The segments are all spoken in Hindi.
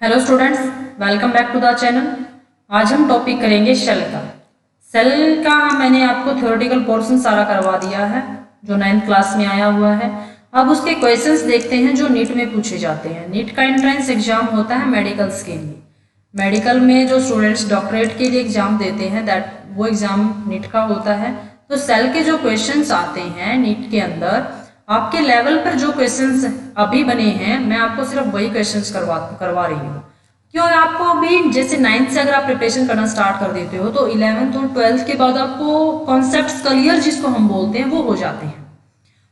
Hello students, welcome back to the channel. आज हम टॉपिक करेंगे सेल का। सेल का मैंने आपको थ्योरेटिकल पोर्शन सारा करवा दिया है जो 9th क्लास में आया हुआ है। अब उसके क्वेश्चंस देखते हैं जो नीट में पूछे जाते हैं। नीट का एंट्रेंस एग्जाम होता है मेडिकल्स के लिए। मेडिकल में जो स्टूडेंट्स डॉक्टरेट के लिए एग्जाम देते हैं दैट वो एग्जाम नीट का होता है। तो सेल के जो क्वेश्चंस आते हैं नीट के अंदर, आपके लेवल पर जो क्वेश्चंस अभी बने हैं मैं आपको सिर्फ वही क्वेश्चंस करवा रही हूँ। क्यों? आपको अभी जैसे 9th से अगर आप प्रिपरेशन करना स्टार्ट कर देते हो तो 11th और 12th के बाद आपको कॉन्सेप्ट्स क्लियर जिसको हम बोलते हैं वो हो जाते हैं।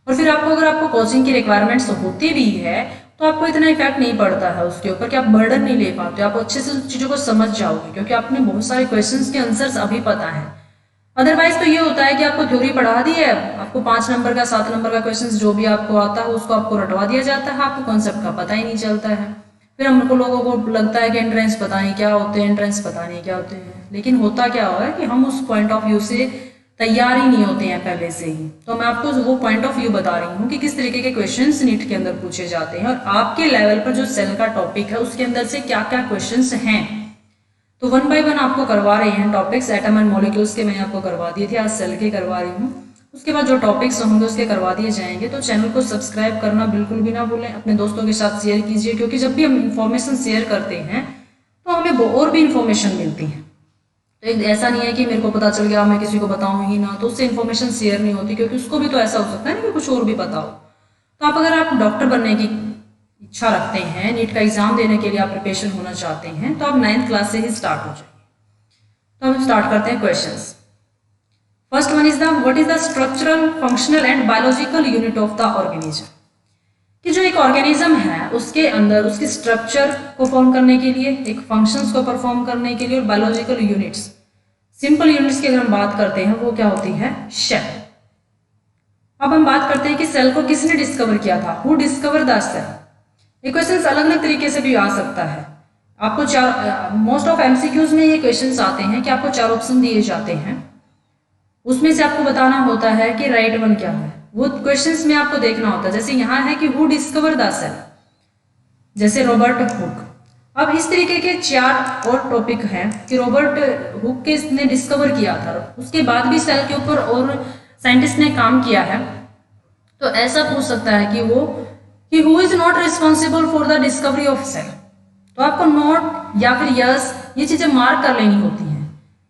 और फिर अगर आपको कोचिंग की रिक्वायरमेंट्स होती भी है तो आपको इतना इफेक्ट नहीं पड़ता है उसके ऊपर कि आप बर्डन नहीं ले पाते, आप अच्छे से चीज़ों को समझ जाओगे क्योंकि आपने बहुत सारे क्वेश्चंस के आंसर्स अभी पता है। अदरवाइज तो ये होता है कि आपको थ्योरी पढ़ा दी है, आपको 5 नंबर का 7 नंबर का क्वेश्चन जो भी आपको आता है उसको आपको रटवा दिया जाता है, आपको कॉन्सेप्ट का पता ही नहीं चलता है। फिर हमको लोगों को लगता है कि एंट्रेंस पता नहीं क्या होते हैं, एंट्रेंस पता नहीं क्या होते हैं, लेकिन होता क्या है कि हम उस पॉइंट ऑफ व्यू से तैयार ही नहीं होते हैं पहले से ही। तो मैं आपको वो पॉइंट ऑफ व्यू बता रही हूँ कि किस तरीके के क्वेश्चंस नीट के अंदर पूछे जाते हैं और आपके लेवल पर जो सेल का टॉपिक है उसके अंदर से क्या क्या क्वेश्चंस हैं। तो 1 बाय 1 आपको करवा रहे हैं टॉपिक्स। एटम एंड मॉलिक्यूल्स के मैंने आपको करवा दिए थे, आज सेल के करवा रही हूँ। उसके बाद जो टॉपिक्स होंगे उसके करवा दिए जाएंगे। तो चैनल को सब्सक्राइब करना बिल्कुल भी ना भूलें, अपने दोस्तों के साथ शेयर कीजिए क्योंकि जब भी हम इंफॉर्मेशन शेयर करते हैं तो हमें और भी इंफॉर्मेशन मिलती है। तो ऐसा नहीं है कि मेरे को पता चल गया मैं किसी को बताऊं ही ना, तो उससे इन्फॉर्मेशन शेयर नहीं होती क्योंकि उसको भी तो ऐसा हो सकता है ना कि कुछ और भी पता हो। तो अगर आप डॉक्टर बनने की इच्छा रखते हैं, नीट का एग्जाम देने के लिए आप प्रिपरेशन होना चाहते हैं, तो आप 9th क्लास से ही स्टार्ट हो जाइए। तो हम स्टार्ट करते हैं questions. First one is the what is the structural, functional and biological unit of the organism. कि जो एक ऑर्गेनिज्म है उसके अंदर उसके स्ट्रक्चर को फॉर्म करने के लिए, एक फंक्शंस को परफॉर्म करने के लिए और बायोलॉजिकल यूनिट्स, सिंपल यूनिट्स की अगर हम बात करते हैं वो क्या होती है? सेल। अब हम बात करते हैं कि सेल को किसने डिस्कवर किया था? Who discover the cell. ये क्वेश्चन अलग अलग तरीके से भी आ सकता है। आपको मोस्ट ऑफ एमसीक्यूज में ये क्वेश्चंस आते हैं कि आपको 4 ऑप्शन दिए जाते हैं, उसमें से आपको बताना होता है कि राइट वन क्या है। वो क्वेश्चंस में आपको देखना होता है। जैसे यहाँ है कि हु डिस्कवर द सेल, जैसे रॉबर्ट हुक। अब इस तरीके के 4 और टॉपिक हैं कि रॉबर्ट हुक के ने डिस्कवर किया था, उसके बाद भी सेल के ऊपर और साइंटिस्ट ने काम किया है। तो ऐसा पूछ सकता है कि who is not responsible for the discovery of cell. तो आपको नॉट या फिर यस ये चीजें मार्क कर लेनी होती हैं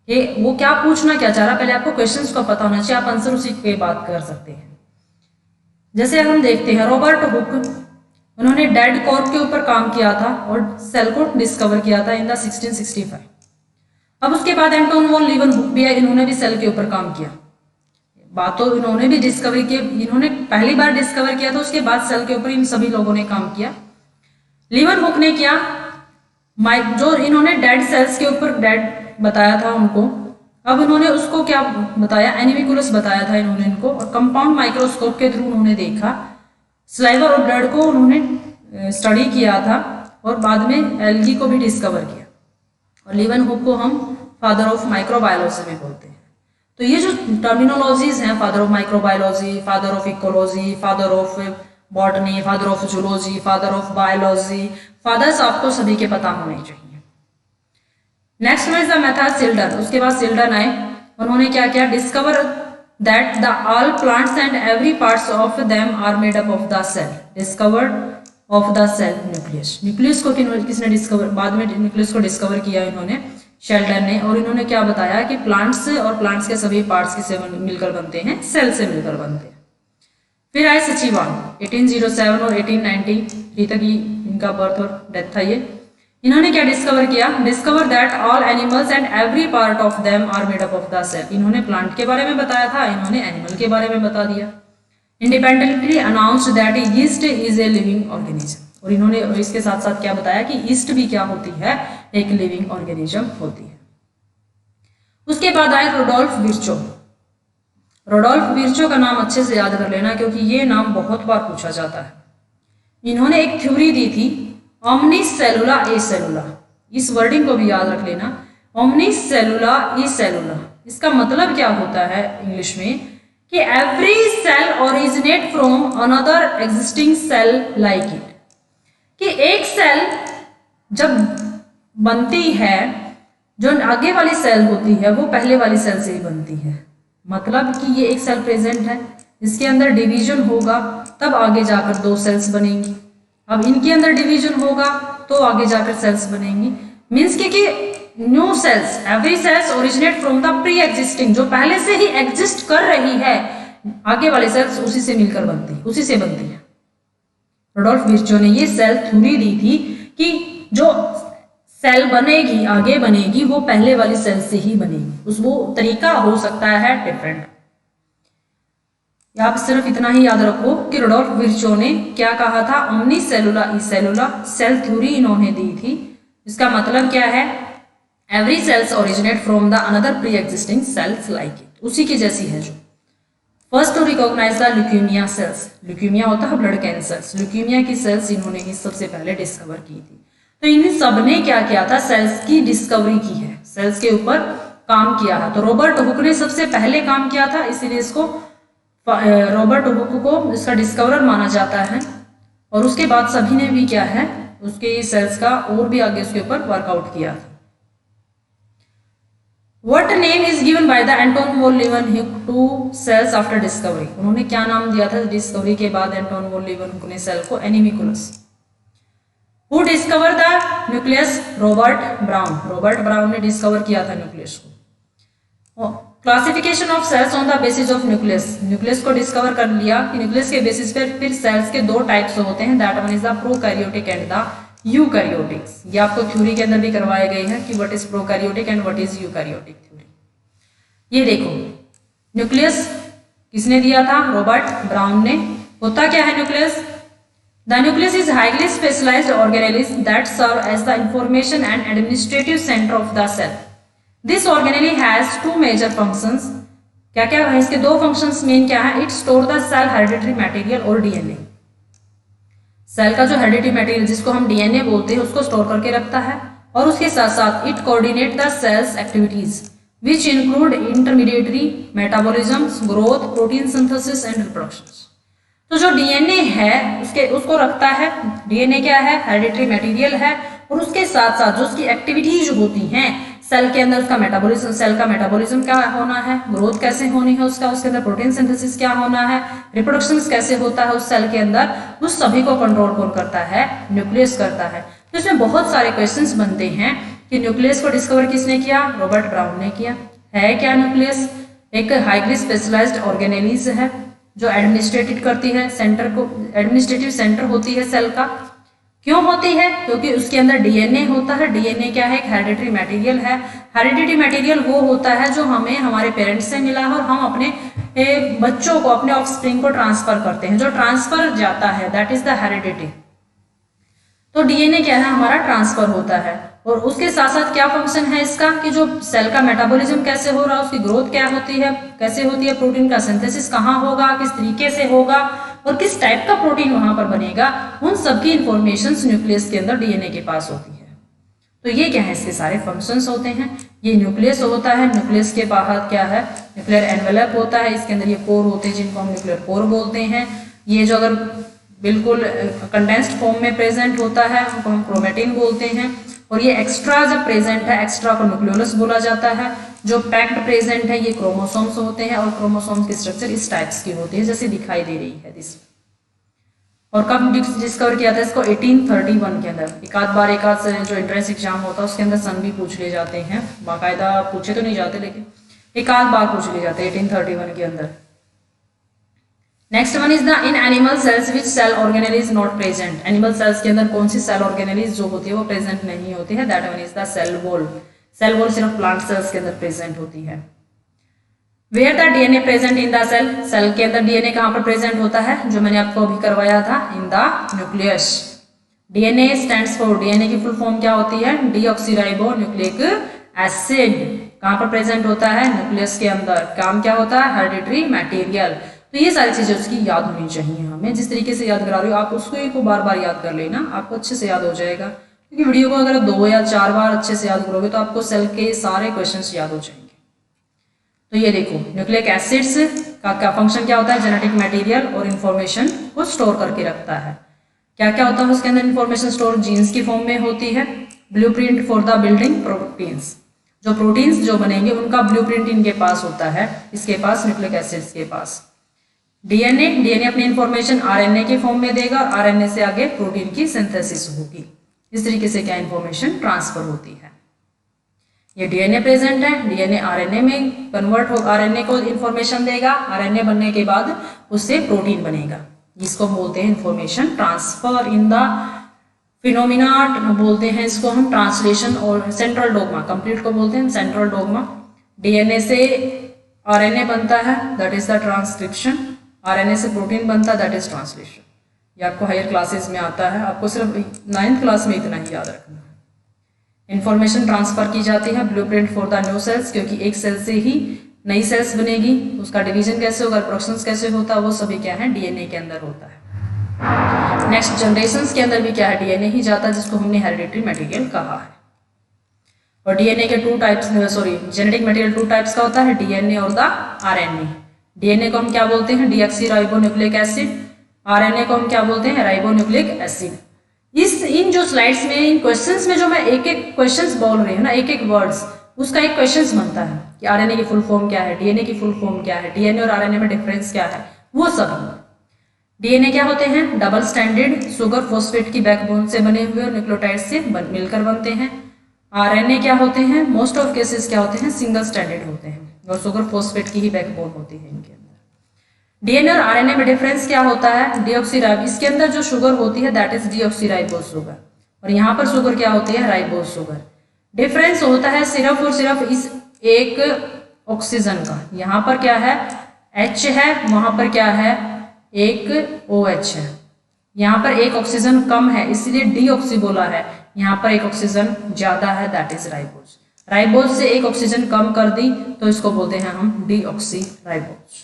कि वो क्या पूछना क्या चाह रहा है। पहले आपको क्वेश्चंस का पता होना चाहिए, आप आंसर उसी पे बात कर सकते हैं। जैसे हम देखते हैं रॉबर्ट हुक, उन्होंने डेड कॉर्प के ऊपर काम किया था और सेल को डिस्कवर किया था इन द 1665। अब उसके बाद एंटोन वॉन लीवनहुक भी है, इन्होंने भी सेल के ऊपर काम किया। बात तो इन्होंने भी डिस्कवरी की, इन्होंने पहली बार डिस्कवर किया था, उसके बाद सेल के ऊपर इन सभी लोगों ने काम किया। लीवनहुक ने किया जो इन्होंने डेड सेल्स के ऊपर डेड बताया था उनको, अब इन्होंने उसको क्या बताया? एनिमिकुलस बताया था इन्होंने इनको, और कंपाउंड माइक्रोस्कोप के थ्रू उन्होंने देखा। स्लाइवर और ब्लड को उन्होंने स्टडी किया था और बाद में एल्गी को भी डिस्कवर किया। और लीवनहुक को हम फादर ऑफ माइक्रोबायोलॉजी भी बोलते हैं। तो ये जो टर्मिनोलॉजीज हैं, father of microbiology, father of ecology, father of botany, father of zoology, father of biology, fathers आपको सभी के पता होने चाहिए। नेक्स्ट में इज द मेथड सिल्डन। उसके बाद सिल्डन आए, उन्होंने क्या किया? Discover that the all plants and every parts of them are made up of the cell. Discovered of the cell nucleus. Nucleus को किसने डिस्कवर? बाद में न्यूक्लियस को डिस्कवर किया इन्होंने, शेल्डन ने। और इन्होंने क्या बताया कि प्लांट्स और प्लांट्स के सभी पार्ट्स किससे मिलकर बनते हैं? सेल से मिलकर बनते हैं। फिर आए सचिवान, 1807 और 1893 तक इनका बर्थ और डेथ था ये। इन्होंने क्या डिस्कवर किया? Discover that all animals and every part of them are made up of the cell. इन्होंने प्लांट के बारे में बताया था, इन्होंने एनिमल के बारे में बता दिया। Independently announced that east is a living organism. और इन्होंने इसके साथ साथ क्या बताया कि ईस्ट भी क्या होती है? एक लिविंग ऑर्गेनिज्म होती है। उसके बाद आए रोडोल्फ विर्चो। रोडोल्फ विर्चो का नाम अच्छे से याद कर लेना क्योंकि ये नाम बहुत बार पूछा जाता है। इन्होंने एक थ्योरी दी थी ओमनिस सेलुला ए सेलुला। इस वर्डिंग को भी याद रख लेना, ओमनिस सेलुला ई सेलुला। इसका मतलब क्या होता है इंग्लिश में कि every cell originate from another existing cell like it. कि एक सेल जब बनती है, जो आगे वाली सेल होती है वो पहले वाली सेल से ही बनती है। मतलब कि ये एक सेल प्रेजेंट है, इसके अंदर डिवीजन होगा तब आगे जाकर दो सेल्स बनेंगी। अब इनके अंदर डिवीजन होगा तो आगे जाकर सेल्स बनेंगी। मीन्स कि new cells, every cells originate from the pre existing, जो पहले से ही एग्जिस्ट कर रही है, आगे वाली सेल्स उसी से मिलकर बनती, उसी से बनती है। रुडोल्फ विर्चो ने ये सेल थ्योरी दी थी कि जो सेल बनेगी, आगे बनेगी, वो पहले वाली सेल से ही बनेगी। उस वो तरीका हो सकता है डिफरेंट। आप सिर्फ इतना ही याद रखो कि रुडोल्फ विर्चो ने क्या कहा था, ओमनी सेलुला ई सेलुला, सेल थ्योरी इन्होंने दी थी। इसका मतलब क्या है, every cells originate from the another pre existing cells like it, उसी की जैसी है। जो first to recognise the leukaemia cells, leukaemia होता है ब्लड कैंसर, ल्यूकेमिया की सेल्स इन्होंने ही सबसे पहले डिस्कवर की थी। तो इन सब ने क्या किया था, सेल्स की डिस्कवरी की है, सेल्स के ऊपर काम किया है। तो रॉबर्ट हुक ने सबसे पहले काम किया था, इसीलिए इसको रॉबर्ट हुक को इसका डिस्कवरर माना जाता है। और उसके बाद सभी ने भी क्या है, उसके सेल्स का और भी आगे उसके ऊपर वर्कआउट किया था। What name is given by the Anton von Leeuwenhoek to cells after discovery? उन्होंने क्या नाम दिया था डिस्कवरी के बाद एंटोन वॉन लीeuwenhoek ने सेल को, animalcules. Who discovered the nucleus? Robert Brown, Robert Brown ने डिस्कवर किया था न्यूक्लियस को। Classification of cells on the basis of nucleus, nucleus को डिस्कवर कर लिया कि न्यूक्लियस के बेसिस पर फिर सेल्स के दो टाइप्स होते हैं, that one is the prokaryotic and the eukaryotics. ये आपको थ्योरी के अंदर भी करवाए गए हैं कि what is prokaryotic and what is eukaryotic theory. ये देखो, न्यूक्लियस किसने दिया था, रॉबर्ट ब्राउन ने। होता क्या है nucleus, the nucleus is highly specialised organelles that serve as the information and administrative centre of the cell. This organelle has two major functions, क्या क्या है इसके दो फंक्शंस मेन क्या है, it store the cell hereditary material और डीएनए, सेल का जो हेरिडिटरी मटेरियल जिसको हम डीएनए बोलते हैं उसको स्टोर करके रखता है। और उसके साथ साथ it coordinate the cells activities which include intermediary metabolism, growth, protein synthesis and reproduction. तो जो डीएनए है उसको रखता है, डीएनए क्या है, हेरिडिटरी मटेरियल है, और उसके साथ साथ जो उसकी एक्टिविटीज होती हैं सेल के अंदर, उसका मेटाबॉलिज्म, सेल का मेटाबॉलिज्म क्या होना है, ग्रोथ कैसे होनी है उसका, उसके अंदर प्रोटीन सिंथेसिस क्या होना है, रिप्रोडक्शन कैसे होता है उस सेल के अंदर, उस सभी को कंट्रोल कौन करता है, न्यूक्लियस करता है। तो इसमें बहुत सारे क्वेश्चंस बनते हैं कि न्यूक्लियस को डिस्कवर किसने किया, रॉबर्ट ब्राउन ने किया। है क्या न्यूक्लियस, एक हाईली स्पेशलाइज्ड ऑर्गेनेलिज है जो एडमिनिस्ट्रेट करती है सेंटर को, एडमिनिस्ट्रेटिव सेंटर होती है सेल का। क्यों होती है, क्योंकि उसके अंदर डीएनए होता है। डीएनए क्या है, एक हेरिडिटरी मटेरियल है। हेरिडिटरी मटेरियल वो होता है जो हमें हमारे पेरेंट्स से मिला है और हम अपने बच्चों को, अपने ऑफस्प्रिंग को ट्रांसफर करते हैं, जो ट्रांसफर जाता है दैट इज द हेरिडिटी। तो डीएनए क्या है, हमारा ट्रांसफर होता है। और उसके साथ साथ क्या फंक्शन है इसका कि जो सेल का मेटाबॉलिज्म कैसे हो रहा है, उसकी ग्रोथ क्या होती है, कैसे होती है, प्रोटीन का सिंथेसिस कहाँ होगा, किस तरीके से होगा और किस टाइप का प्रोटीन वहां पर बनेगा, उन सबकी इंफॉर्मेशन न्यूक्लियस के अंदर डीएनए के पास होती है। तो ये क्या है, इसके सारे फंक्शंस होते हैं। ये न्यूक्लियस होता है, न्यूक्लियस के बाहर क्या है, न्यूक्लियर एनवेलप होता है, इसके अंदर ये पोर होते हैं जिनको हम न्यूक्लियर पोर बोलते हैं। ये जो अगर बिल्कुल कंडेंस्ड फॉर्म में प्रेजेंट होता है उनको हम क्रोमेटिन बोलते हैं। और ये एक्स्ट्रा जब प्रेजेंट है, एक्स्ट्रा को न्यूक्लियोलस बोला जाता है। जो पैक्ड प्रेजेंट है ये क्रोमोसोम्स होते हैं और क्रोमोसोम्स की स्ट्रक्चर इस टाइप्स की होती है जैसे दिखाई दे रही है दिस। और कब डिस्कवर किया था इसको, 1831 के अंदर। एक बार से जो एंट्रेंस एग्जाम होता है उसके अंदर सन भी पूछ ले जाते हैं, बाकायदा पूछे तो नहीं जाते लेकिन एक आध बार पूछ ले जाते हैं 1831 के अंदर। Next one is the in animal cells which cell organelle is not present. Animal cells के अंदर कौन सी सेल ऑर्गेनेलिज जो होती है वो प्रेजेंट नहीं होती है, that one is the cell wall. Cell wall सिर्फ प्लांट सेल्स के अंदर प्रेजेंट होती है। Where the DNA present in the cell, cell के अंदर डीएनए कहाँ पर प्रेजेंट होता है, जो मैंने आपको अभी करवाया था, इन the nucleus. DNA stands for, DNA की फुल फॉर्म क्या होती है, डीऑक्सीराइबो न्यूक्लिक एसिड। कहाँ पर प्रेजेंट होता है, न्यूक्लियस के अंदर। काम क्या होता है, हेरिडिटरी मटेरियल। तो ये सारी चीजें उसकी याद होनी चाहिए हमें। जिस तरीके से याद करा रही हो आप उसको ही को बार बार याद कर लेना, आपको अच्छे से याद हो जाएगा। क्योंकि वीडियो को अगर 2 या 4 बार अच्छे से याद करोगे तो आपको सेल के सारे क्वेश्चंस याद हो जाएंगे। तो ये देखो, न्यूक्लिक एसिड्स का फंक्शन क्या होता है, जेनेटिक मटेरियल और इंफॉर्मेशन को स्टोर करके रखता है। क्या क्या होता है उसके अंदर इन्फॉर्मेशन स्टोर, जीन्स की फॉर्म में होती है। Blueprint for the building proteins, जो प्रोटीन्स जो बनेंगे उनका ब्लूप्रिंट इनके पास होता है, इसके पास न्यूक्लिक एसिड्स के पास। डीएनए अपनी इंफॉर्मेशन आरएनए के फॉर्म में देगा और आरएनए से आगे प्रोटीन की सिंथेसिस होगी। इस तरीके से क्या इंफॉर्मेशन ट्रांसफर होती है। ये डीएनए प्रेजेंट है, डीएनए आरएनए में कन्वर्ट हो, आरएनए को इंफॉर्मेशन देगा, आरएनए बनने के बाद उससे प्रोटीन बनेगा। इसको बोलते हैं information transfer in the phenomena, बोलते हैं इसको हम ट्रांसलेशन और सेंट्रल डोग्मा। कंप्लीट को बोलते हैं सेंट्रल डोग्मा। डीएनए से आरएनए बनता है, that is the transcription. RNA से प्रोटीन बनता है, दैट इज ट्रांसलेशन। ये आपको हायर क्लासेस में आता है, आपको सिर्फ 9th क्लास में इतना ही याद रखना है। इंफॉर्मेशन ट्रांसफर की जाती है, blueprint for the new sales, क्योंकि एक सेल से ही नई सेल्स बनेगी, उसका डिवीजन कैसे होगा, प्रोडक्शन कैसे होता है, वो सभी क्या है डीएनए के अंदर होता है। नेक्स्ट जनरेशंस के अंदर भी क्या है डीएनए ही जाता है, जिसको हमने हेरिडिटरी मटेरियल कहा है। और डीएनए के जेनेटिक मटेरियल 2 टाइप्स का होता है, डीएनए और द आरएनए। डीएनए को हम क्या बोलते हैं, डीऑक्सीराइबोन्यूक्लिक एसिड। आरएनए को हम क्या बोलते हैं, राइबोन्यूक्लिक एसिड। इन जो स्लाइड्स में, इन क्वेश्चंस में जो मैं एक एक क्वेश्चंस बोल रही हूँ ना, एक एक वर्ड्स, उसका एक क्वेश्चंस बनता है कि आरएनए की फुल फॉर्म क्या है, डीएनए की फुल फॉर्म क्या है, डीएनए और आरएनए में डिफरेंस क्या है, वो सब। डीएनए क्या होते हैं, डबल स्टैंडर्ड सुगर फॉस्फेट की बैकबोन से बने हुए और न्यूक्लियोटाइड से मिलकर बनते हैं। आरएनए क्या होते हैं, मोस्ट ऑफ केसेस क्या होते हैं, सिंगल स्टैंडर्ड होते हैं और सुगर फॉस्फेट की ही बैकबोन होती है इनके अंदर। डीएनए और आरएनए में डिफरेंस क्या होता है, डीऑक्सीराइब, इसके अंदर जो शुगर होती है दैट इज डीऑक्सीराइबोज शुगर, और यहाँ पर शुगर क्या होती है, राइबोज शुगर। डिफरेंस होता है सिर्फ और सिर्फ इस एक ऑक्सीजन का। यहाँ पर क्या है, H है, वहां पर क्या है, एक OH है। यहाँ पर एक ऑक्सीजन कम है इसलिए डीऑक्सी बोला है, यहाँ पर एक ऑक्सीजन ज्यादा है, दैट इज राइबोज। राइबोज से एक ऑक्सीजन कम कर दी तो इसको बोलते हैं हम डीऑक्सीराइबोज।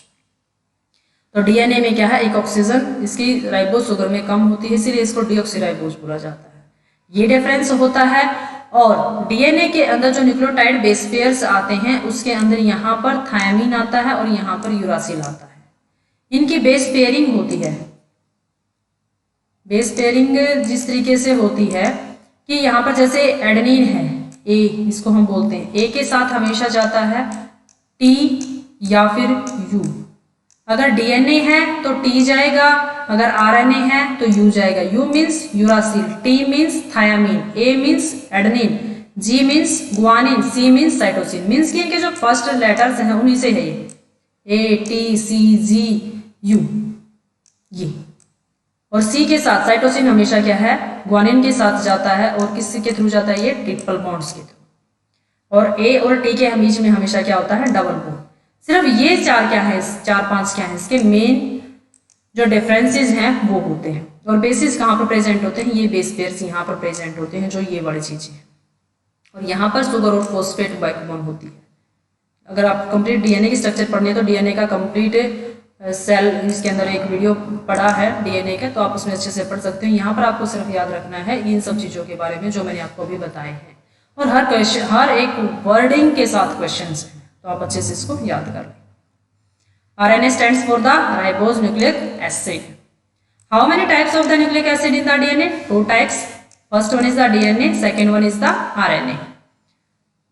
तो डीएनए में क्या है, एक ऑक्सीजन इसकी राइबोज शुगर में कम होती है, इसीलिए इसको डीऑक्सीराइबोज बोला जाता है। ये डिफरेंस होता है। और डीएनए के अंदर जो न्यूक्लियोटाइड बेस पेयर्स आते हैं उसके अंदर यहाँ पर थायमीन आता है और यहाँ पर यूरासिल आता है। इनकी बेस पेयरिंग होती है। बेस पेयरिंग जिस तरीके से होती है कि यहाँ पर जैसे एडेनिन है, ए इसको हम बोलते हैं, ए के साथ हमेशा जाता है टी या फिर यू। अगर डीएनए है तो टी जाएगा, अगर आरएनए है तो यू जाएगा। U means uracil, T means thymine, A means adenine, G means guanine, C means cytosine. Means कि इनके जो फर्स्ट लेटर्स हैं उन्हीं से है ये, A T C ji you ये। और सी के साथ साइटोसिन हमेशा क्या है, गुआनिन के साथ जाता है, और किसके के थ्रू जाता है, ये ट्रिपल बॉन्ड्स के थ्रू। और ए और टी के बीच में हमेशा क्या होता है, डबल बॉन्ड। सिर्फ ये 4 क्या है, 4-5 क्या है, इसके मेन जो डिफरेंसेस हैं वो होते हैं। और बेसिस कहाँ पर प्रेजेंट होते हैं, ये बेस पेयर्स यहाँ पर प्रेजेंट होते हैं, जो ये बड़ी चीजें हैं। और यहाँ पर शुगर और फॉस्फेट बैकबोन होती है। अगर आप कंप्लीट डीएनए की स्ट्रक्चर पढ़नी है तो डीएनए का कंप्लीट सेल, इसके अंदर एक वीडियो पढ़ा है डीएनए का, तो आप उसमें अच्छे से पढ़ सकते हो। यहाँ पर आपको सिर्फ याद रखना है इन सब चीज़ों के बारे में जो मैंने आपको अभी बताए हैं। और हर एक वर्डिंग के साथ क्वेश्चंस हैं, तो आप अच्छे से इसको याद कर लें। RNA stands for the ribose nucleic acid. How many types of the nucleic acid in the DNA? 2 types. First one is the DNA, second one is the RNA.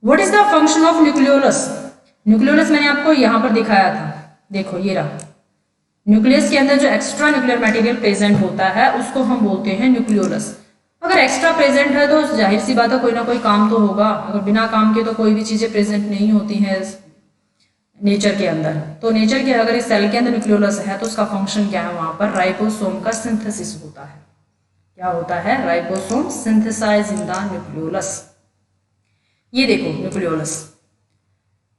What is the function of nucleolus? Nucleolus मैंने आपको यहाँ पर दिखाया था, देखो ये रहा। न्यूक्लियस के अंदर जो एक्स्ट्रा न्यूक्लियर मटेरियल प्रेजेंट होता है उसको हम बोलते हैं न्यूक्लियोलस। अगर एक्स्ट्रा प्रेजेंट है तो जाहिर सी बात है कोई ना कोई काम तो होगा, अगर बिना काम के तो कोई भी चीजें प्रेजेंट नहीं होती हैं नेचर के अंदर। तो नेचर के अगर इस सेल के अंदर न्यूक्लियोलस है तो उसका फंक्शन क्या है, वहां पर राइबोसोम का सिंथेसिस होता है। क्या होता है, ribosome synthesise in the nucleolus. ये देखो न्यूक्लियोलस,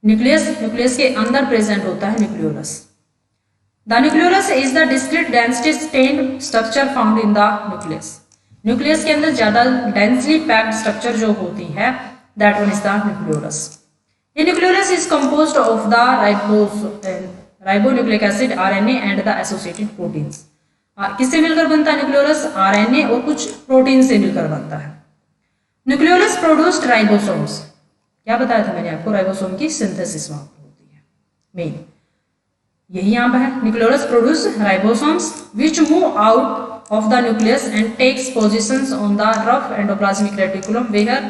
न्यूक्लियस के अंदर प्रेजेंट होता है nucleolus. The nucleolus is the discrete density stained structure found in the nucleus. Nucleus के अंदर ज्यादा डेंसली पैक्ड स्ट्रक्चर जो होती है that one is the nucleolus. The nucleolus is composed of the ribonucleic acid, RNA and the associated proteins. किससे मिलकर बनता है न्यूक्लियोलस, RNA और कुछ प्रोटीन से मिलकर बनता है। न्यूक्लियोलस प्रोड्यूस्ड राइबोसोम्स, क्या बताया था मैंने आपको, राइबोसोम की सिंथेसिस वहां पर होती है मेन, यही यहाँ पर है। Nucleolus produce ribosomes which move out of the nucleus and takes positions on the rough endoplasmic reticulum where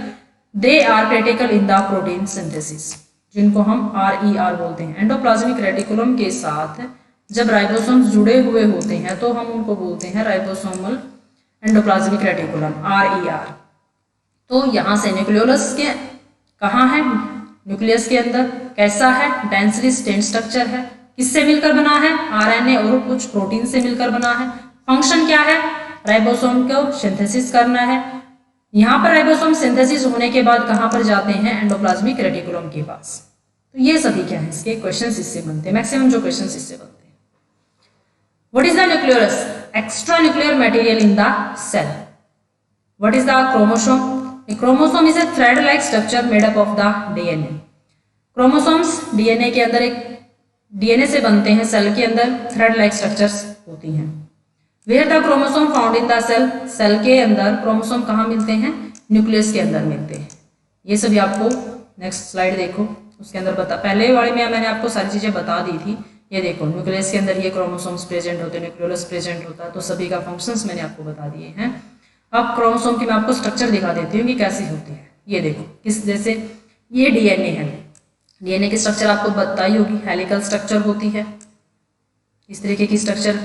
they are critical in the protein synthesis, जिनको हम RER बोलते हैं। एंडोप्लाज्मिक रेटिकुलम के साथ जब राइबोसोम्स जुड़े हुए होते हैं तो हम उनको बोलते हैं राइबोसोमल एंडोप्लाज्मिक रेटिकुलम RER। तो यहाँ से न्यूक्लियोलस के कहाँ है, न्यूक्लियस के अंदर कैसा है, डेंसली स्टेन्ड स्ट्रक्चर है, किससे मिलकर बना है, RNA और कुछ प्रोटीन से मिलकर बना है। फंक्शन क्या है, राइबोसोम को सिंथेसिस करना है। यहाँ पर राइबोसोम सिंथेसिस होने के बाद कहाँ पर जाते हैं, एंडोप्लाज्मिक रेटिकुलम के पास। तो ये सभी क्या है, इसके क्वेश्चंस इससे बनते हैं, मैक्सिमम जो क्वेश्चंस इससे बनते हैं। What is the nucleolus, extra nuclear material in the cell. What is the chromosome, a chromosome is a thread like structure made up of the DNA। Chromosomes DNA के अंदर एक डीएनए से बनते हैं, सेल के अंदर थ्रेड लाइक स्ट्रक्चर्स होती हैं। Where the chromosome found in the cell, cell के अंदर क्रोमोसोम कहाँ मिलते हैं, न्यूक्लियस के अंदर मिलते हैं। ये सभी आपको नेक्स्ट स्लाइड देखो, उसके अंदर बता, पहले वाले में मैंने आपको सारी चीजें बता दी थी। ये देखो न्यूक्लियस के अंदर ये क्रोमोसोम्स प्रेजेंट होते हैं, न्यूक्लियोलस प्रेजेंट होता है, तो सभी का फंक्शंस मैंने आपको बता दिए हैं। अब क्रोमोसोम की मैं आपको स्ट्रक्चर दिखा देती हूँ कि कैसी होती है। ये देखो किस, जैसे ये डीएनए है, डीएनए की स्ट्रक्चर आपको बताई होगी, हेलिकल स्ट्रक्चर होती है, इस तरीके की स्ट्रक्चर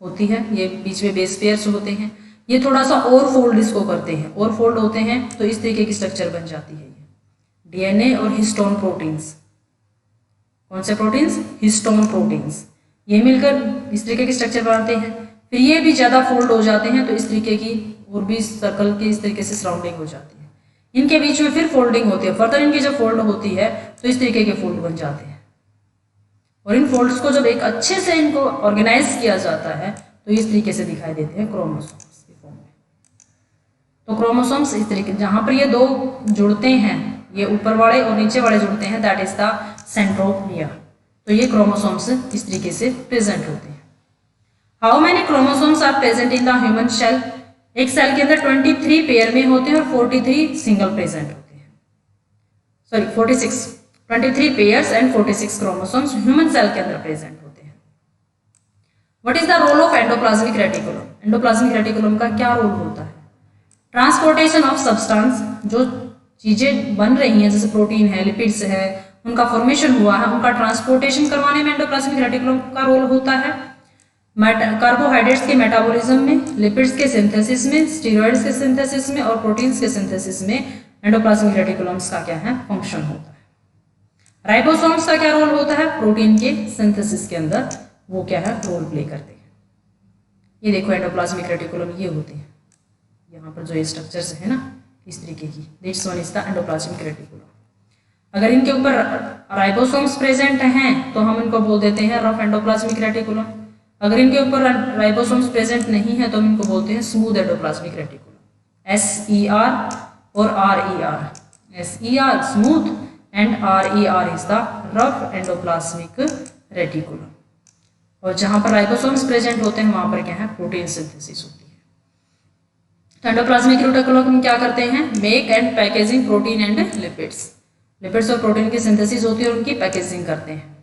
होती है, ये बीच में बेस पेयर्स होते हैं, ये थोड़ा सा और फोल्ड इसको करते हैं, और फोल्ड होते हैं तो इस तरीके की स्ट्रक्चर बन जाती है। ये डीएनए और हिस्टोन प्रोटीन्स, कौन से प्रोटीन्स, हिस्टोन प्रोटीन्स, ये मिलकर इस तरीके की स्ट्रक्चर बनाते हैं। फिर ये भी ज्यादा फोल्ड हो जाते हैं तो इस तरीके की और भी सर्कल की इस तरीके से सराउंडिंग हो जाती है। इनके बीच में फिर फोल्डिंग होती है, फर्दर इनकी जब फोल्ड होती है तो इस तरीके के फोल्ड बन जाते हैं, और इन फोल्ड्स को जब एक अच्छे से इनको ऑर्गेनाइज किया जाता है तो इस तरीके से दिखाई देते हैं क्रोमोसोम्स के फॉर्म में। तो क्रोमोसोम्स इस तरीके, जहां पर ये दो जुड़ते हैं, ये ऊपर वाले और नीचे वाले जुड़ते हैं, दैट इज द सेंट्रोमियर। तो ये क्रोमोसोम्स इस तरीके से प्रेजेंट होते हैं। How many chromosomes are present in the human cell, एक सेल के अंदर 23 पेयर में होते हैं और 43 सिंगल प्रेजेंट होते हैं, sorry 46, 23 pairs and 46 chromosomes human cell के अंदर प्रेजेंट होते हैं। What is the role of endoplasmic reticulum, endoplasmic reticulum का क्या रोल होता है, ट्रांसपोर्टेशन ऑफ सब्सटेंस, जो चीजें बन रही हैं जैसे प्रोटीन है, लिपिड्स है, उनका फॉर्मेशन हुआ है, उनका ट्रांसपोर्टेशन करवाने में एंडोप्लाज्मिक रेटिकुलम का रोल होता है। कार्बोहाइड्रेट्स के मेटाबॉलिज्म में, लिपिड्स के सिंथेसिस में, स्टीरॉइड्स के सिंथेसिस में और प्रोटीन्स के सिंथेसिस में एंडोप्लाज्मिक रेटिकुलम्स का क्या है, फंक्शन होता है। राइबोसोम्स का क्या रोल होता है, प्रोटीन के सिंथेसिस के अंदर वो क्या है, रोल प्ले करते हैं। ये देखो एंडोप्लाज्मिक रेटिकुलम ये होते हैं, यहाँ पर जो ये स्ट्रक्चर्स है ना इस तरीके की, this one is the endoplasmic reticulum. अगर इनके ऊपर राइबोसोम्स प्रेजेंट हैं तो हम इनको बोल देते हैं रफ एंडोप्लाज्मिक रेटिकुलम। अगर इनके ऊपर राइबोसोम्स प्रेजेंट नहीं है तो हम इनको बोलते हैं स्मूथ एंडोप्लाज्मिक रेटिकुलम, SER और RER, SER smooth and RER is the rough endoplasmic reticulum. और जहां पर राइबोसोम्स प्रेजेंट होते हैं वहां पर क्या है, प्रोटीन सिंथेसिस होती है। तो एंडोप्लाज्मिक रेटिकुलम क्या करते हैं, make and packaging protein and lipids, lipids और प्रोटीन की सिंथेसिस होती है और उनकी पैकेजिंग करते हैं।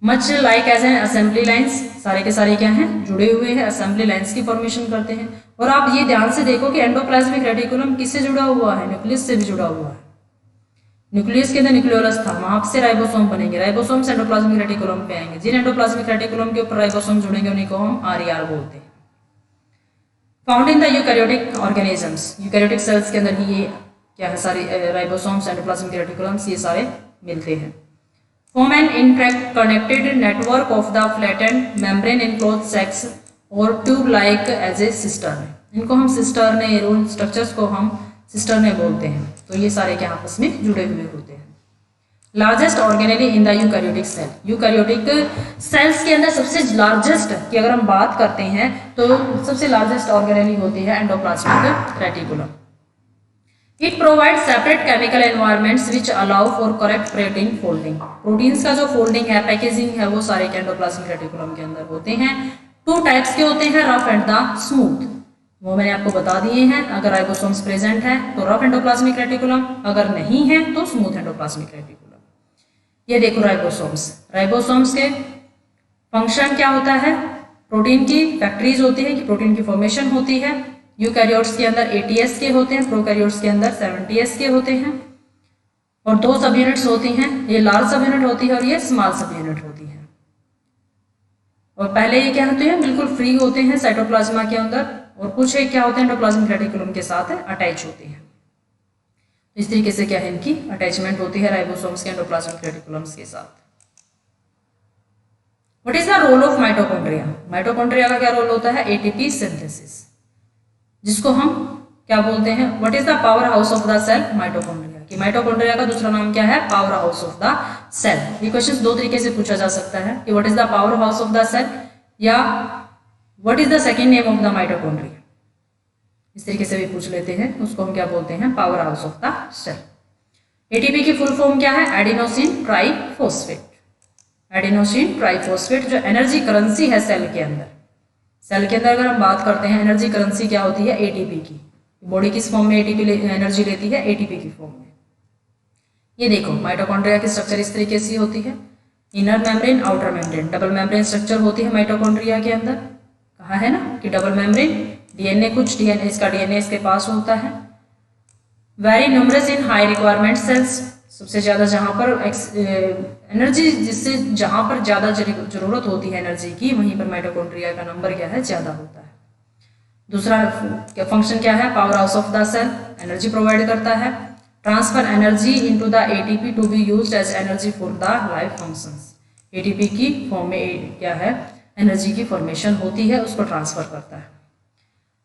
Much like as an assembly lines, सारे के सारे क्या हैं, जुड़े हुए हैं, असेंबली लाइन्स की फॉर्मेशन करते हैं। और आप ये ध्यान से देखो कि एंडोप्लाज्मिक रेटिकुलम किससे जुड़ा हुआ है, न्यूक्लियस से भी जुड़ा हुआ है। न्यूक्लियस के अंदर न्यूक्लियोलस था, वहां से राइबोसोम बनेंगे, राइबोसोम से एंडोप्लाज्मिक रेटिकुलम पे आएंगे। जिन एंडोप्लाज्मिक रेटिकुलम के ऊपर राइबोसोम जुड़ेंगे उन्हीं को हम RER बोलते हैं। Found in the eukaryotic organisms, eukaryotic cells के अंदर ही ये क्या है, सारे राइबोसोम्स, एंडोप्लाज्मिक रेटिकुलम्स ये सारे मिलते हैं। Form an interconnected network of the flattened membrane enclosed sacs और tube-like as a cistern। इनको हम सिस्टर्न, उन स्ट्रक्चर्स को हम सिस्टर्न बोलते हैं। तो ये सारे के आपस में जुड़े हुए होते हैं। Largest organelle in the eukaryotic cell, eukaryotic cells के अंदर सबसे लार्जेस्ट की अगर हम बात करते हैं तो सबसे लार्जेस्ट ऑर्गेनेली होती है endoplasmic reticulum. It provides separate chemical environments which allow for correct protein folding। Proteins का जो फोल्डिंग है, पैकेजिंग है, वो सारे एंडोप्लाज्मिक रेटिकुलम के अंदर होते हैं। 2 टाइप्स के होते हैं, रफ एंड द स्मूथ, वो मैंने आपको बता दिए हैं। अगर राइबोसोम्स प्रेजेंट है तो रफ एंडोप्लाज्मिक रेटिकुलम, अगर नहीं है तो स्मूथ एंडोप्लाज्मिक रेटिकुलम। ये देखो राइबोसोम्स, राइबोसोम्स के फंक्शन क्या होता है, प्रोटीन की फैक्ट्रीज होती है कि प्रोटीन की फॉर्मेशन होती है। यूकैरियोट्स के अंदर 80s के होते हैं, प्रोकैरियोट्स के अंदर 70s के होते हैं। और दो सब यूनिट्स होती हैं, ये लार्ज सब यूनिट होती है और ये स्मॉल सब यूनिट होती है। और पहले ये क्या होते हैं, बिल्कुल फ्री होते हैं साइटोप्लाज्मा के अंदर, और कुछ एक क्या होते हैं एंडोप्लाज्मिक रेटिकुलम के साथ अटैच होते हैं। इस तरीके से क्या है, इनकी अटैचमेंट होती है राइबोसोम्स के एंडोप्लाज्मिक रेटिकुलम्स के साथ। What is the role of mitochondria? Mitochondria का क्या रोल होता है? एटीपी सिंथेसिस, जिसको हम क्या बोलते हैं, what is the power house of the cell? Mitochondria. कि माइटोकॉन्ड्रिया का दूसरा नाम क्या है? Power house of the cell. ये क्वेश्चन दो तरीके से पूछा जा सकता है कि what is the power house of the cell, या what is the second name of the mitochondria. इस तरीके से भी पूछ लेते हैं, उसको हम क्या बोलते हैं? Power house of the cell. ATP की फुल फॉर्म क्या है? Adenosine triphosphate. एडिनोसिन ट्राइफॉस्फेट जो एनर्जी करेंसी है सेल के अंदर। सेल के अंदर अगर हम बात करते हैं एनर्जी करेंसी क्या होती है? एटीपी की। बॉडी किस फॉर्म में एटीपी एनर्जी लेती है? एटीपी की फॉर्म में। ये देखो माइटोकॉन्ड्रिया की स्ट्रक्चर इस तरीके से होती है, inner membrane, outer membrane. Double membrane structure होती है माइटोकॉन्ड्रिया के अंदर। कहा है ना कि डबल मेम्ब्रेन, डीएनए कुछ डीएनए इसका डीएनए इसके पास होता है। Very numerous in high requirement cells, सबसे ज्यादा जहां पर एनर्जी जिससे जहां पर ज्यादा जरूरत होती है एनर्जी की, वहीं पर माइटोकॉन्ड्रिया का नंबर क्या है? ज्यादा होता है। दूसरा फंक्शन क्या है? Power house of the cell, energy provide करता है। Transfer energy into the ATP to be used as energy for the life functions. ATP की फॉर्म में क्या है? एनर्जी की फॉर्मेशन होती है, उसको ट्रांसफर करता है।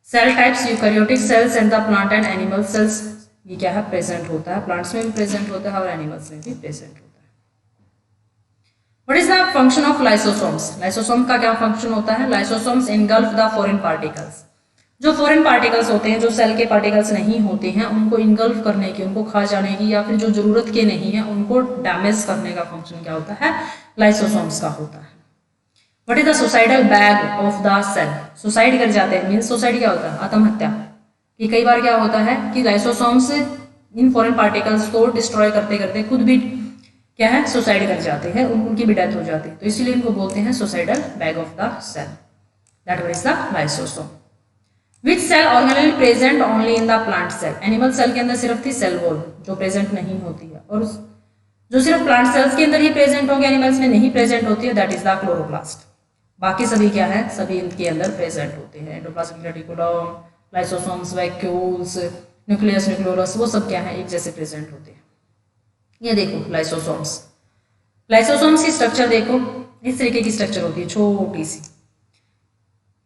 Cell types, eukaryotic cells and the plant and animal cells. ये क्या है? प्रेजेंट होता है, प्लांट्स में भी प्रेजेंट होता है और एनिमल्स में भी प्रेजेंट होता है। What is the function of lysosomes? Lysosome का क्या फंक्शन होता है? Lysosomes engulf the foreign particles. जो फॉरेन पार्टिकल्स होते हैं, जो सेल के पार्टिकल्स नहीं होते हैं, उनको इनगल्फ करने की, उनको खा जाने की, या फिर जो जरूरत के नहीं है उनको डैमेज करने का फंक्शन क्या होता है? लाइसोसोम्स का होता है। What is the suicidal bag of the cell? Suicide कर जाते हैं, मीन्स सुसाइड क्या होता है? आत्महत्या। कि कई बार क्या होता है कि लाइसोसोम्स इन फॉरेन पार्टिकल्स को डिस्ट्रॉय करते करते खुद भी क्या है? सुसाइड कर जाते हैं, उनकी भी डेथ हो जाती है, तो इसलिए इनको बोलते हैं suicidal bag of the cell. That one is the lysosome. Which cell organelle present only in the plant cell? Animal cell के अंदर सिर्फ थी सेल वॉल जो प्रेजेंट नहीं होती है, और जो सिर्फ प्लांट सेल्स के अंदर ही प्रेजेंट होंगे, एनिमल्स में नहीं प्रेजेंट होती है, दैट इज द क्लोरोप्लास्ट। बाकी सभी क्या है? सभी इनके अंदर प्रेजेंट होते हैं। Endoplasmic reticulum, lysosomes, vacuoles, nucleus, nucleolus, वो सब क्या है? एक जैसे प्रेजेंट होते हैं। ये देखो लाइसोसोम्स। लाइसोसोम्स की स्ट्रक्चर देखो, इस तरीके की स्ट्रक्चर होती है, छोटी सी।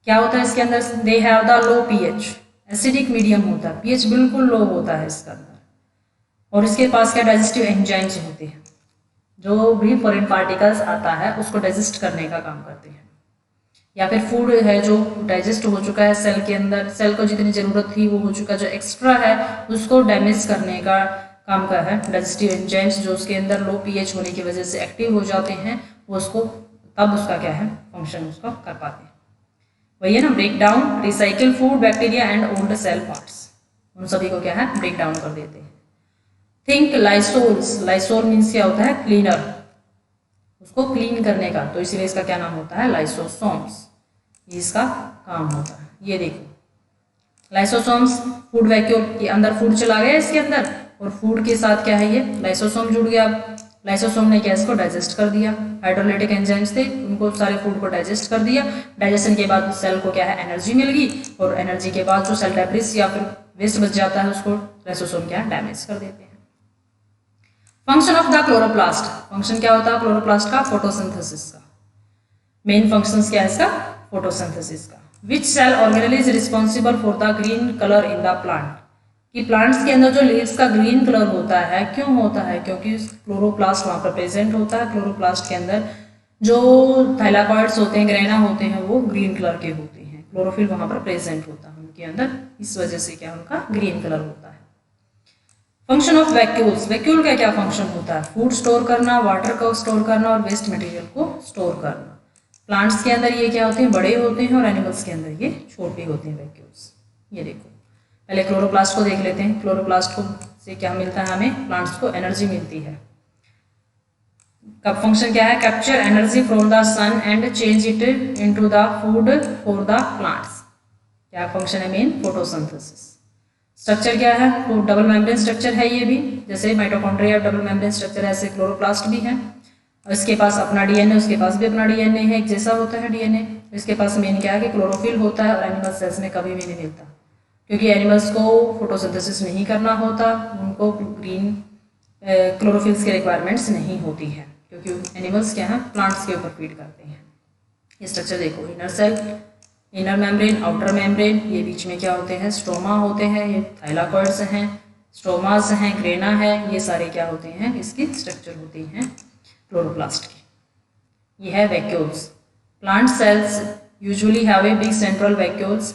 क्या होता है इसके अंदर? They have the low pH, acidic medium होता है, पीएच बिल्कुल लो होता है इसके अंदर। और इसके पास क्या? डाइजेस्टिव एंजाइम्स होते हैं, जो भी फॉरेन पार्टिकल्स आता है उसको डाइजेस्ट करने का काम करते हैं। या फिर फूड है जो डाइजेस्ट हो चुका है सेल के अंदर, सेल को जितनी जरूरत थी वो हो चुका, जो एक्स्ट्रा है उसको डैमेज करने का काम का है। डाइजेस्टिव एंजाइम्स जो उसके अंदर लो पीएच होने की वजह से एक्टिव हो जाते हैं, वो उसको तब उसका क्या है? फंक्शन उसका कर पाते हैं। वही है ना, break down, recycle food, bacteria and old cell parts, उन सभी को क्या है? ब्रेक डाउन कर देते हैं। थिंक लाइसोल्स। लाइसोल मीन्स क्या होता है? क्लीनर, उसको क्लीन करने का, तो इसीलिए इसका क्या नाम होता है? लाइसोसोम्स। ये इसका काम होता है। ये देखो लाइसोसोम्स, फूड वैक्यूल के अंदर फूड चला गया इसके अंदर, और फूड के साथ क्या है? ये लाइसोसोम जुड़ गया। लाइसोसोम ने क्या? इसको डाइजेस्ट कर दिया। हाइड्रोलाइटिक एंजाइम्स थे, उनको सारे फूड को डाइजेस्ट कर दिया। डाइजेशन के बाद सेल को क्या है? एनर्जी मिल गई, और एनर्जी के बाद जो सेल डेब्रिस या फिर वेस्ट बच जाता है उसको लाइसोसोम क्या? डैमेज कर देते हैं। Function of the chloroplast. Function क्या होता है क्लोरोप्लास्ट का? फोटोसिंथेसिस का। मेन फंक्शंस क्या है इसका? फोटोसिंथेसिस का। Which cell organelle is responsible for the green colour in the plant? कि प्लांट्स के अंदर जो लीव्स का ग्रीन कलर होता है, क्यों होता है? क्योंकि क्लोरोप्लास्ट वहां पर प्रेजेंट होता है। क्लोरोप्लास्ट के अंदर जो थाइलाकॉइड्स होते हैं, ग्रेना होते हैं, वो ग्रीन कलर के होते हैं। क्लोरोफिल वहां पर प्रेजेंट होता है उनके अंदर, इस वजह से क्या उनका ग्रीन कलर होता है। Function of vacuoles. वैक्यूल का क्या फंक्शन होता है? फूड स्टोर करना, वाटर को स्टोर करना और वेस्ट मटेरियल को स्टोर करना। प्लांट्स के अंदर ये क्या होते हैं? बड़े होते हैं, और एनिमल्स के अंदर ये छोटे होते हैं वैक्यूल्स। ये देखो पहले क्लोरोप्लास्ट को देख लेते हैं। क्लोरोप्लास्ट को से क्या मिलता है? हमें प्लांट्स को एनर्जी मिलती है। का फंक्शन क्या है? Capture energy from the sun and change it into the food for the plants. क्या फंक्शन है? Main photosynthesis. स्ट्रक्चर क्या है? तो डबल मेम्ब्रेन स्ट्रक्चर है ये भी, जैसे माइटोकॉन्ड्रिया डबल मेम्ब्रेन स्ट्रक्चर है, ऐसे क्लोरोप्लास्ट भी है। और इसके पास अपना डीएनए, उसके पास भी अपना डीएनए है, एक जैसा होता है डीएनए। इसके पास मेन क्या है कि क्लोरोफिल होता है, और एनिमल सेल्स में कभी भी नहीं मिलता, क्योंकि एनिमल्स को फोटोसिंथेसिस नहीं करना होता, उनको ग्रीन क्लोरोफिल्स की रिक्वायरमेंट्स नहीं होती है, क्योंकि एनिमल्स क्या है? प्लांट्स के ऊपर फीड करते हैं। ये स्ट्रक्चर देखो, inner cell, inner membrane, outer membrane, ये बीच में क्या होते हैं? स्ट्रोमा होते हैं, ये थाइलाकॉइड्स हैं, स्ट्रोमास हैं, ग्रेना है, ये सारे क्या होते हैं? इसकी स्ट्रक्चर होती हैं क्लोरोप्लास्ट की। ये है vacuoles. Plant cells usually have a big central vacuoles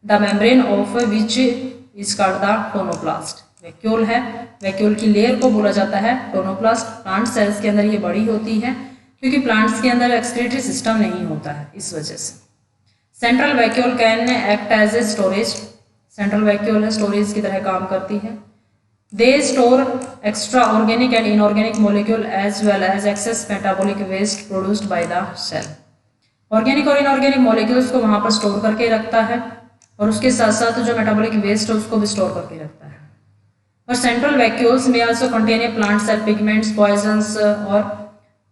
the membrane of which is called the tonoplast. Vacuole है, वैक्यूल की लेयर को बोला जाता है टोनोप्लास्ट। प्लांट सेल्स के अंदर ये बड़ी होती है, क्योंकि प्लांट्स के अंदर एक्सक्रीटरी सिस्टम नहीं होता है, इस वजह से। Central vacuole can act as a storage. Central vacuole है, स्टोरेज की तरह काम करती है। They store extra organic and inorganic molecule as well as excess metabolic waste produced by the cell. Organic और इनऑर्गेनिक मोलिक्यूल्स को वहां पर स्टोर करके रखता है, और उसके साथ साथ जो मेटाबॉलिक वेस्ट है उसको भी स्टोर करके रखता है। और सेंट्रल वैक्यूल्स में also contain a plant cell pigments, poisons और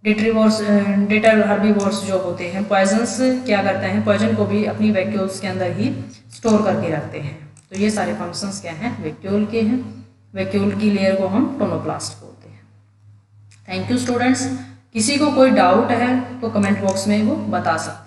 डिट्रीवोर्स, डिटर हर्बीवोर्स जो होते हैं। पॉइजन्स क्या करते हैं? पॉइजन को भी अपनी वैक्यूल्स के अंदर ही स्टोर करके रखते हैं। तो ये सारे फंक्शंस क्या हैं? वैक्यूल के हैं। वैक्यूल की लेयर को हम टोनोप्लास्ट बोलते हैं। Thank you students. किसी को कोई डाउट है तो कमेंट बॉक्स में वो बता सकते हैं।